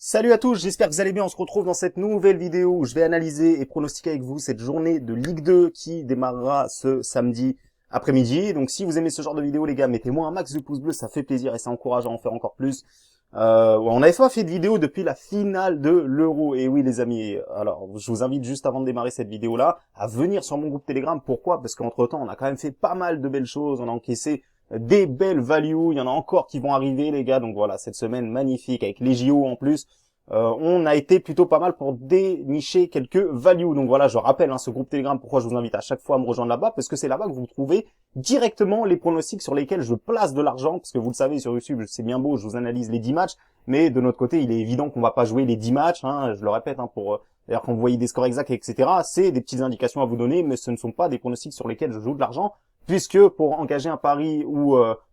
Salut à tous, j'espère que vous allez bien. On se retrouve dans cette nouvelle vidéo où je vais analyser et pronostiquer avec vous cette journée de Ligue 2 qui démarrera ce samedi après-midi. Donc si vous aimez ce genre de vidéo, les gars, mettez-moi un max de pouces bleus, ça fait plaisir et ça encourage à en faire encore plus. On n'avait pas fait de vidéo depuis la finale de l'Euro. Et oui, les amis, alors je vous invite juste avant de démarrer cette vidéo-là à venir sur mon groupe Telegram. Pourquoi? Parce qu'entre-temps, on a quand même fait pas mal de belles choses. On a encaissé des belles values. Il y en a encore qui vont arriver, les gars. Donc voilà, cette semaine magnifique avec les JO en plus. On a été plutôt pas mal pour dénicher quelques values. Donc voilà, je rappelle ce groupe Telegram, pourquoi je vous invite à chaque fois à me rejoindre là-bas, parce que c'est là-bas que vous trouvez directement les pronostics sur lesquels je place de l'argent, parce que vous le savez, sur YouTube, c'est bien beau, je vous analyse les 10 matchs, mais de notre côté, il est évident qu'on va pas jouer les 10 matchs, je le répète, pour d'ailleurs quand vous voyez des scores exacts, etc., c'est des petites indications à vous donner, mais ce ne sont pas des pronostics sur lesquels je joue de l'argent, puisque pour engager un pari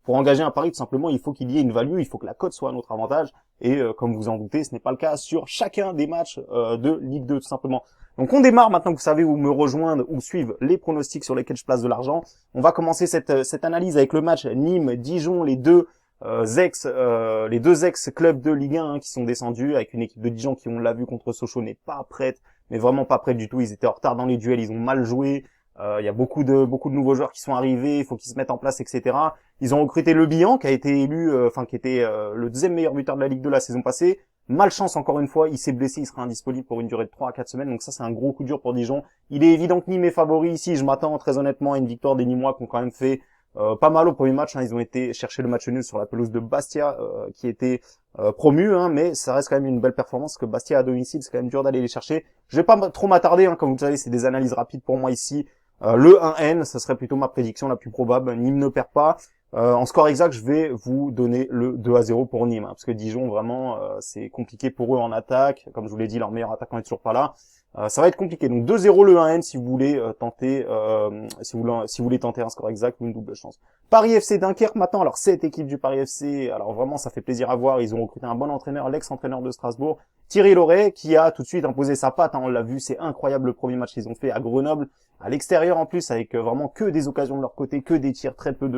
pour engager un pari, tout simplement, il faut qu'il y ait une value, il faut que la cote soit à notre avantage. Et comme vous en doutez, ce n'est pas le cas sur chacun des matchs de Ligue 2, tout simplement. Donc on démarre maintenant que vous savez où me rejoindre, où suivent les pronostics sur lesquels je place de l'argent. On va commencer cette analyse avec le match Nîmes-Dijon, les deux ex-clubs de Ligue 1 qui sont descendus, avec une équipe de Dijon qui, on l'a vu contre Sochaux, n'est pas prête, mais vraiment pas prête du tout. Ils étaient en retard dans les duels, ils ont mal joué. Il y a beaucoup de nouveaux joueurs qui sont arrivés, il faut qu'ils se mettent en place, etc. Ils ont recruté Le Bihan, qui a été élu, qui était le deuxième meilleur buteur de la Ligue 2 la saison passée. Malchance encore une fois, il s'est blessé, il sera indisponible pour une durée de 3 à 4 semaines, donc ça c'est un gros coup dur pour Dijon. Il est évident que Nîmes est favori ici, je m'attends très honnêtement à une victoire des Nîmois qui ont quand même fait pas mal au premier match. Ils ont été chercher le match nul sur la pelouse de Bastia, qui était promu, mais ça reste quand même une belle performance, que Bastia à domicile, c'est quand même dur d'aller les chercher. Je vais pas trop m'attarder, comme vous le savez, c'est des analyses rapides pour moi ici. Le 1N, ça serait plutôt ma prédiction la plus probable. Nîmes ne perd pas. En score exact, je vais vous donner le 2-0 pour Nîmes, parce que Dijon, vraiment, c'est compliqué pour eux en attaque. Comme je vous l'ai dit, leur meilleur attaquant est toujours pas là. Ça va être compliqué. Donc 2-0 le 1N si vous voulez tenter, si vous voulez tenter un score exact ou une double chance. Paris FC Dunkerque maintenant. Alors cette équipe du Paris FC, alors vraiment ça fait plaisir à voir. Ils ont recruté un bon entraîneur, l'ex-entraîneur de Strasbourg, Thierry Laurey, qui a tout de suite imposé sa patte. On l'a vu, c'est incroyable le premier match qu'ils ont fait à Grenoble, à l'extérieur en plus, avec vraiment que des occasions de leur côté, que des tirs, très peu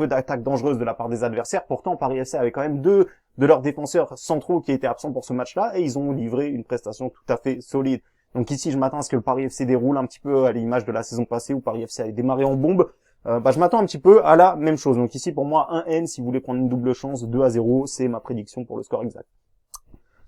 d'attaques dangereuses de la part des adversaires. Pourtant, Paris FC avait quand même deux de leurs défenseurs centraux qui étaient absents pour ce match-là, et ils ont livré une prestation tout à fait solide. Donc ici, je m'attends à ce que le Paris FC déroule un petit peu à l'image de la saison passée où Paris FC avait démarré en bombe. Je m'attends un petit peu à la même chose. Donc ici, pour moi, 1N, si vous voulez prendre une double chance, 2-0, c'est ma prédiction pour le score exact.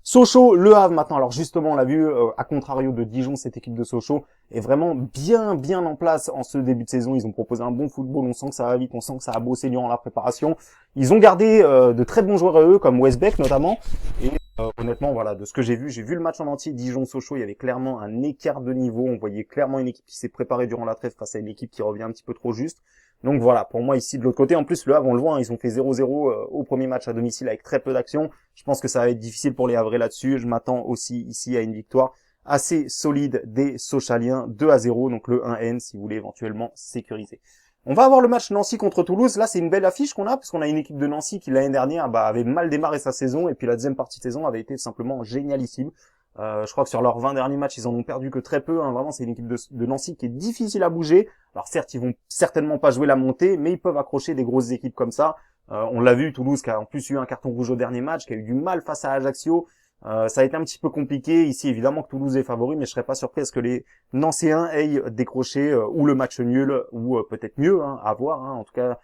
Sochaux, Le Havre maintenant. Alors justement, on l'a vu, à contrario de Dijon, cette équipe de Sochaux est vraiment bien en place en ce début de saison. Ils ont proposé un bon football, on sent que ça va vite, on sent que ça a bossé durant la préparation. Ils ont gardé de très bons joueurs à eux, comme Westbeck notamment. Et honnêtement, voilà, de ce que j'ai vu le match en entier, Dijon-Sochaux, il y avait clairement un écart de niveau. On voyait clairement une équipe qui s'est préparée durant la trêve face à une équipe qui revient un petit peu trop juste. Donc voilà, pour moi ici de l'autre côté, en plus le Havre, on le voit, ils ont fait 0-0 au premier match à domicile avec très peu d'action. Je pense que ça va être difficile pour les Havrais là-dessus. Je m'attends aussi ici à une victoire assez solide des Sochaliens, 2-0, donc le 1N si vous voulez éventuellement sécuriser. On va avoir le match Nancy contre Toulouse. Là, c'est une belle affiche qu'on a, parce qu'on a une équipe de Nancy qui l'année dernière avait mal démarré sa saison, et puis la deuxième partie de saison avait été simplement génialissime. Je crois que sur leurs 20 derniers matchs, ils en ont perdu que très peu. Vraiment, c'est une équipe de Nancy qui est difficile à bouger. Alors certes, ils vont certainement pas jouer la montée, mais ils peuvent accrocher des grosses équipes comme ça. On l'a vu, Toulouse qui a en plus eu un carton rouge au dernier match, qui a eu du mal face à Ajaccio. Ça a été un petit peu compliqué. Ici, évidemment que Toulouse est favori, mais je serais pas surpris à ce que les Nancéens aient décroché ou le match nul, ou peut-être mieux, à voir. En tout cas,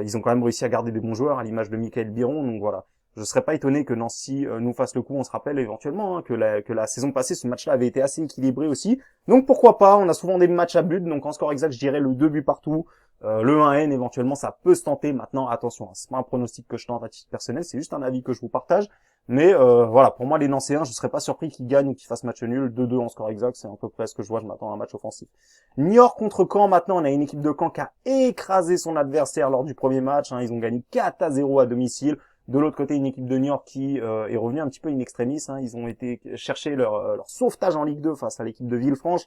ils ont quand même réussi à garder des bons joueurs, à l'image de Michael Biron. Donc voilà. Je serais pas étonné que Nancy nous fasse le coup. On se rappelle éventuellement que la saison passée, ce match-là avait été assez équilibré aussi. Donc pourquoi pas, on a souvent des matchs à but. Donc en score exact, je dirais le 2 buts partout. Le 1N, éventuellement, ça peut se tenter. Maintenant, attention, c'est pas un pronostic que je tente à titre personnel, c'est juste un avis que je vous partage. Mais voilà, pour moi, les Nancéens, je serais pas surpris qu'ils gagnent ou qu'ils fassent match nul. 2-2 en score exact, c'est à peu près ce que je vois. Je m'attends à un match offensif. Niort contre Caen, maintenant, on a une équipe de Caen qui a écrasé son adversaire lors du premier match. Ils ont gagné 4-0 à domicile. De l'autre côté, une équipe de Niort qui est revenue un petit peu in extremis. Ils ont été chercher leur sauvetage en Ligue 2 face à l'équipe de Villefranche.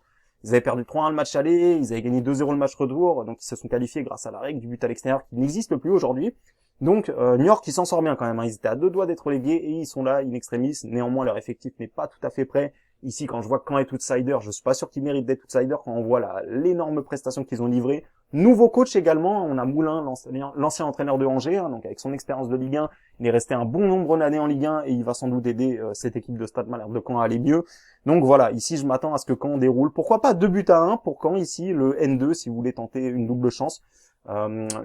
Ils avaient perdu 3-1 le match aller, ils avaient gagné 2-0 le match retour, donc ils se sont qualifiés grâce à la règle du but à l'extérieur qui n'existe plus aujourd'hui. Donc Niort qui s'en sort bien quand même, ils étaient à deux doigts d'être relégués et ils sont là in extremis. Néanmoins leur effectif n'est pas tout à fait prêt. Ici, quand je vois Caen est outsider, je suis pas sûr qu'ils méritent d'être outsider quand on voit l'énorme prestation qu'ils ont livrée. Nouveau coach également, on a Moulin, l'ancien entraîneur de Angers, hein, donc avec son expérience de Ligue 1, il est resté un bon nombre d'années en Ligue 1 et il va sans doute aider cette équipe de Stade Malherbe de Caen à aller mieux. Donc voilà, ici je m'attends à ce que Caen déroule. Pourquoi pas 2-1 pour Caen ici, le N2 si vous voulez tenter une double chance.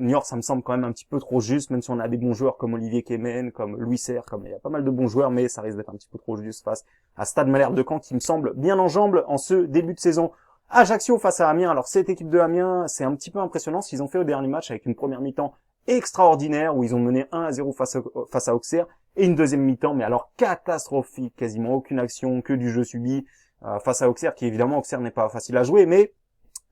Niort, ça me semble quand même un petit peu trop juste, même si on a des bons joueurs comme Olivier Kemen, comme Louis Serre, comme il y a pas mal de bons joueurs, mais ça risque d'être un petit peu trop juste face à Stade Malherbe de Caen qui me semble bien en jambes en ce début de saison. Ajaccio face à Amiens. Alors cette équipe de Amiens, c'est un petit peu impressionnant ce qu'ils ont fait au dernier match avec une première mi-temps extraordinaire où ils ont mené 1-0 face à Auxerre et une deuxième mi-temps, mais alors catastrophique, quasiment aucune action, que du jeu subi face à Auxerre, qui évidemment Auxerre n'est pas facile à jouer, mais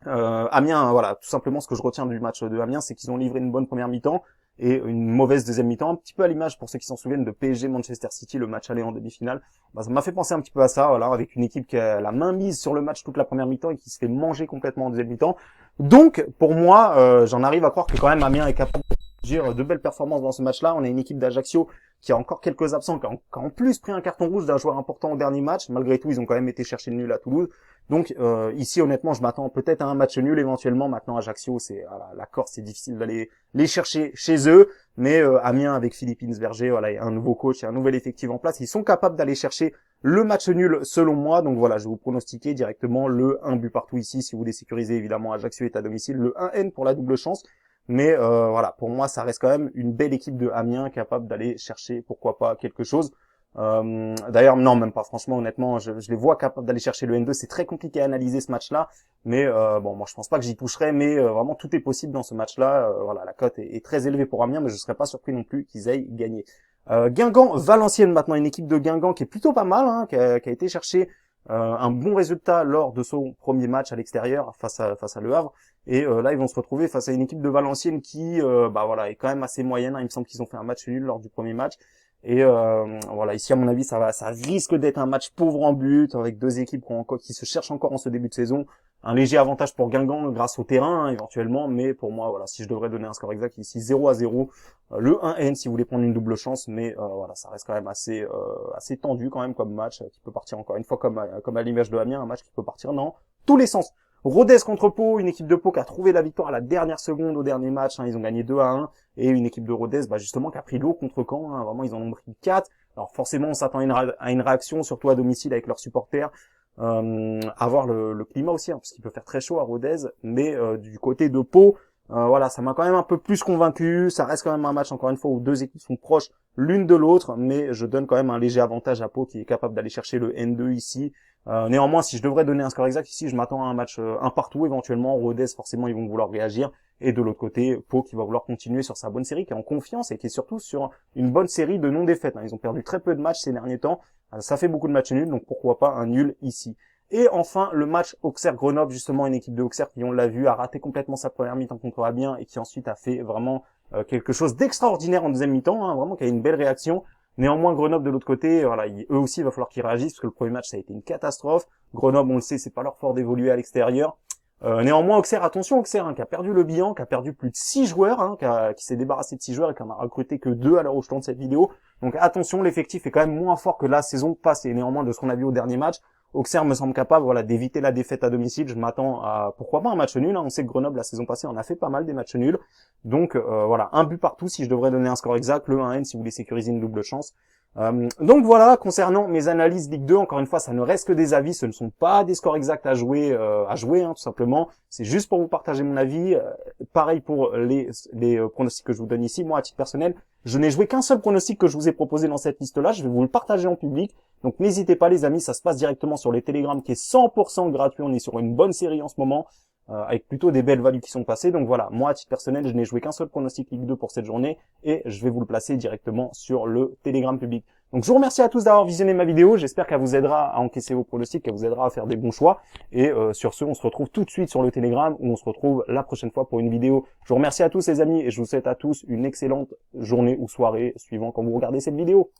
Amiens, voilà, tout simplement ce que je retiens du match de Amiens, c'est qu'ils ont livré une bonne première mi-temps et une mauvaise deuxième mi-temps, un petit peu à l'image pour ceux qui s'en souviennent de PSG Manchester City, le match aller en demi-finale. Bah, ça m'a fait penser un petit peu à ça, voilà, avec une équipe qui a la main mise sur le match toute la première mi-temps et qui se fait manger complètement en deuxième mi-temps. Donc, pour moi, j'en arrive à croire que quand même Amiens est capable de belles performances dans ce match-là. On a une équipe d'Ajaccio qui a encore quelques absents, qui a en plus pris un carton rouge d'un joueur important au dernier match. Malgré tout, ils ont quand même été chercher le nul à Toulouse. Donc ici, honnêtement, je m'attends peut-être à un match nul éventuellement. Maintenant, Ajaccio, c'est voilà, la Corse, c'est difficile d'aller les chercher chez eux. Mais Amiens, avec Philippe Insberger, voilà, il y a un nouveau coach, il y a un nouvel effectif en place. Ils sont capables d'aller chercher le match nul selon moi. Donc voilà, je vais vous pronostiquer directement le 1 but partout ici. Si vous voulez sécuriser, évidemment, Ajaccio est à domicile. Le 1N pour la double chance. Mais voilà, pour moi, ça reste quand même une belle équipe de Amiens capable d'aller chercher, pourquoi pas, quelque chose. D'ailleurs, non, même pas. Franchement, honnêtement, je les vois capables d'aller chercher le N2. C'est très compliqué à analyser ce match-là, mais bon, moi, je pense pas que j'y toucherai, mais vraiment, tout est possible dans ce match-là. Voilà, la cote est très élevée pour Amiens, mais je serais pas surpris non plus qu'ils aillent gagner. Guingamp, Valenciennes maintenant, une équipe de Guingamp qui est plutôt pas mal, hein, qui a été chercher un bon résultat lors de son premier match à l'extérieur face à Le Havre. Et là, ils vont se retrouver face à une équipe de Valenciennes qui, bah voilà, est quand même assez moyenne. Hein. Il me semble qu'ils ont fait un match nul lors du premier match. Et voilà, ici à mon avis, ça risque d'être un match pauvre en but avec deux équipes qui se cherchent encore en ce début de saison. Un léger avantage pour Guingamp grâce au terrain hein, éventuellement, mais pour moi, voilà, si je devrais donner un score exact ici, 0-0, le 1N si vous voulez prendre une double chance, mais voilà, ça reste quand même assez tendu quand même comme match qui peut partir encore une fois comme à l'image de Amiens, un match qui peut partir dans tous les sens. Rodez contre Pau, une équipe de Pau qui a trouvé la victoire à la dernière seconde au dernier match, hein, ils ont gagné 2-1, et une équipe de Rodez, bah justement, qui a pris l'eau contre Caen, hein, vraiment ils en ont pris 4. Alors forcément, on s'attend à une réaction, surtout à domicile avec leurs supporters, à voir le climat aussi, hein, parce qu'il peut faire très chaud à Rodez, mais du côté de Pau, voilà, ça m'a quand même un peu plus convaincu, ça reste quand même un match, encore une fois, où deux équipes sont proches l'une de l'autre, mais je donne quand même un léger avantage à Pau qui est capable d'aller chercher le N2 ici. Néanmoins, si je devrais donner un score exact ici, je m'attends à un match un partout éventuellement. Rodez, forcément, ils vont vouloir réagir. Et de l'autre côté, Pau qui va vouloir continuer sur sa bonne série, qui est en confiance et qui est surtout sur une bonne série de non-défaites. Ils ont perdu très peu de matchs ces derniers temps. Ça fait beaucoup de matchs nuls, donc pourquoi pas un nul ici. Et enfin, le match Auxerre-Grenoble, justement, une équipe de Auxerre qui, on l'a vu, a raté complètement sa première mi-temps contre Amiens et qui ensuite a fait vraiment quelque chose d'extraordinaire en deuxième mi-temps, hein, vraiment qui a eu une belle réaction. Néanmoins, Grenoble de l'autre côté, voilà, eux aussi, il va falloir qu'ils réagissent parce que le premier match, ça a été une catastrophe. Grenoble, on le sait, c'est pas leur fort d'évoluer à l'extérieur. Néanmoins, Auxerre, attention, Auxerre, hein, qui a perdu le bilan, qui a perdu plus de 6 joueurs, hein, qui s'est débarrassé de 6 joueurs et qui en a recruté que 2 à l'heure où je tourne cette vidéo. Donc attention, l'effectif est quand même moins fort que la saison passée. Néanmoins, de ce qu'on a vu au dernier match, Auxerre me semble capable, voilà, d'éviter la défaite à domicile. Je m'attends à, pourquoi pas, un match nul. Hein. On sait que Grenoble, la saison passée, en a fait pas mal des matchs nuls. Donc voilà, un but partout si je devrais donner un score exact, le 1N si vous voulez sécuriser une double chance. Donc voilà, concernant mes analyses Ligue 2, encore une fois, ça ne reste que des avis, ce ne sont pas des scores exacts à jouer, hein, tout simplement. C'est juste pour vous partager mon avis. Pareil pour les pronostics que je vous donne ici. Moi, à titre personnel, je n'ai joué qu'un seul pronostic que je vous ai proposé dans cette liste-là. Je vais vous le partager en public. Donc n'hésitez pas les amis, ça se passe directement sur les Telegram qui est 100% gratuit. On est sur une bonne série en ce moment. Avec plutôt des belles values qui sont passées. Donc voilà, moi à titre personnel, je n'ai joué qu'un seul pronostic Ligue 2 pour cette journée et je vais vous le placer directement sur le Telegram public. Donc je vous remercie à tous d'avoir visionné ma vidéo, j'espère qu'elle vous aidera à encaisser vos pronostics, qu'elle vous aidera à faire des bons choix. Et sur ce, on se retrouve tout de suite sur le Telegram où on se retrouve la prochaine fois pour une vidéo. Je vous remercie à tous les amis et je vous souhaite à tous une excellente journée ou soirée suivant quand vous regardez cette vidéo.